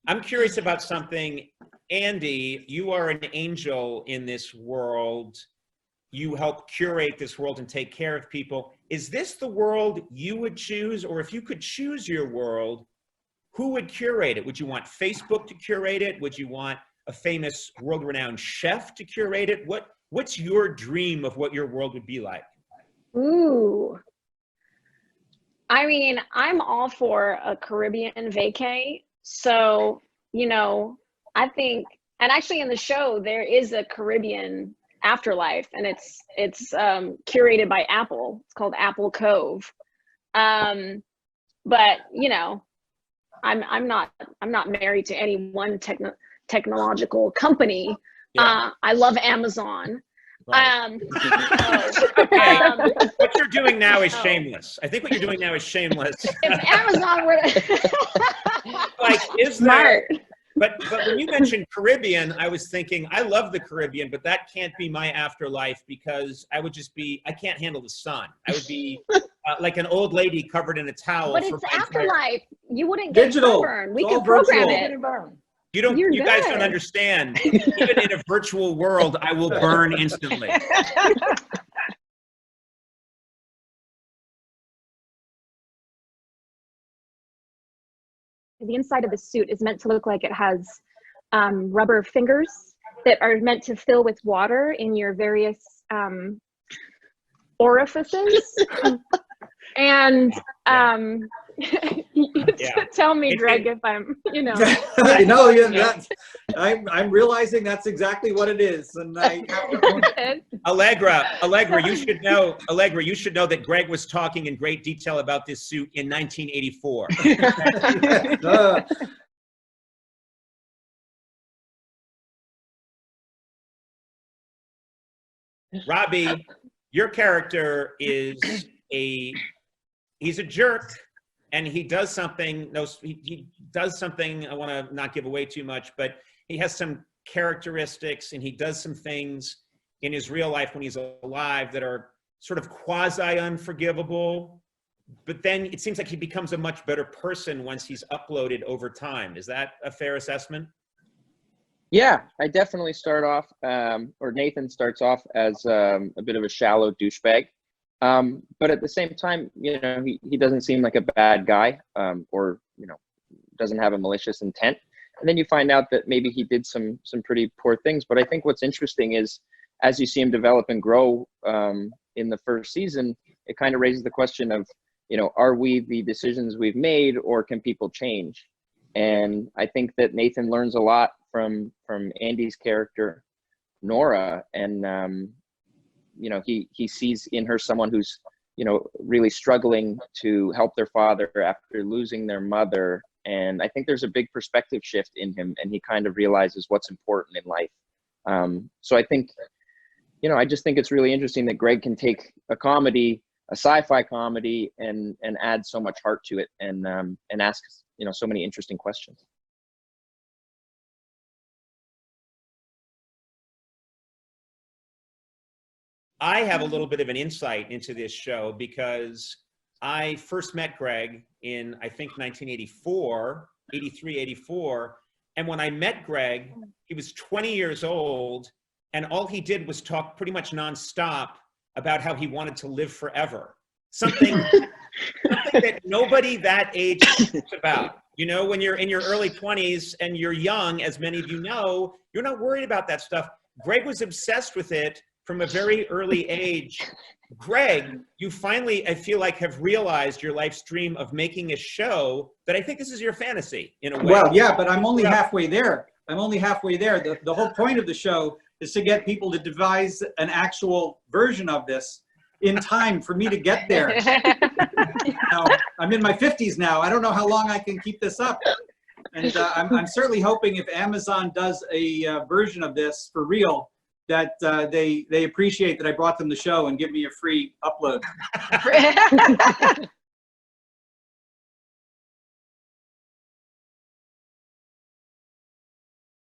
I'm curious about something. Andy, you are an angel in this world. You help curate this world and take care of people. Is this the world you would choose? Or if you could choose your world, who would curate it? Would you want Facebook to curate it? Would you want a famous world-renowned chef to curate it? What's your dream of what your world would be like? Ooh. I mean, I'm all for a Caribbean vacay. So, you know, I think, and actually in the show, there is a Caribbean afterlife, and it's curated by Apple. It's called Apple Cove. But, you know, I'm not married to any one technological company. Yeah. I love Amazon. Right. Okay. What you're doing now is shameless. I think what you're doing now is shameless. If Amazon were to like, is smart. there, but when you mentioned Caribbean, I was thinking, I love the Caribbean, but that can't be my afterlife because I would just be, I can't handle the sun. I would be like an old lady covered in a towel. But it's afterlife. You wouldn't get sunburned. We could program it. You guys don't understand. Even in a virtual world, I will burn instantly. The inside of the suit is meant to look like it has rubber fingers that are meant to fill with water in your various orifices. And tell me, Greg, if I'm, you know. I know, yeah, I'm realizing that's exactly what it is, and I have to own it. Allegra, you should know. Allegra, you should know that Greg was talking in great detail about this suit in 1984. Robbie, your character is he's a jerk, and he does something. He does something. I want to not give away too much, but he has some characteristics, and he does some things in his real life when he's alive that are sort of quasi unforgivable. But then it seems like he becomes a much better person once he's uploaded over time. Is that a fair assessment? Yeah, I definitely start off, or Nathan starts off as a bit of a shallow douchebag. But at the same time, you know, he doesn't seem like a bad guy, or, you know, doesn't have a malicious intent. And then you find out that maybe he did some pretty poor things. But I think what's interesting is, as you see him develop and grow in the first season, it kind of raises the question of, you know, are we the decisions we've made, or can people change? And I think that Nathan learns a lot from Andy's character, Nora, and you know, he sees in her someone who's, you know, really struggling to help their father after losing their mother. And I think there's a big perspective shift in him, and he kind of realizes what's important in life. So I think, you know, I just think it's really interesting that Greg can take a comedy, a sci-fi comedy, and add so much heart to it, and ask, you know, so many interesting questions. I have a little bit of an insight into this show because I first met Greg in, I think, 1984, 83, 84. And when I met Greg, he was 20 years old, and all he did was talk pretty much nonstop about how he wanted to live forever. Something that nobody that age thinks about. You know, when you're in your early 20s and you're young, as many of you know, you're not worried about that stuff. Greg was obsessed with it from a very early age. Greg, you finally, I feel like, have realized your life's dream of making a show that I think this is your fantasy in a way. Well, yeah, but I'm only halfway there. I'm only halfway there. The whole point of the show is to get people to devise an actual version of this in time for me to get there. Now, I'm in my 50s now. I don't know how long I can keep this up. And I'm certainly hoping if Amazon does a version of this for real, that they appreciate that I brought them the show and give me a free upload.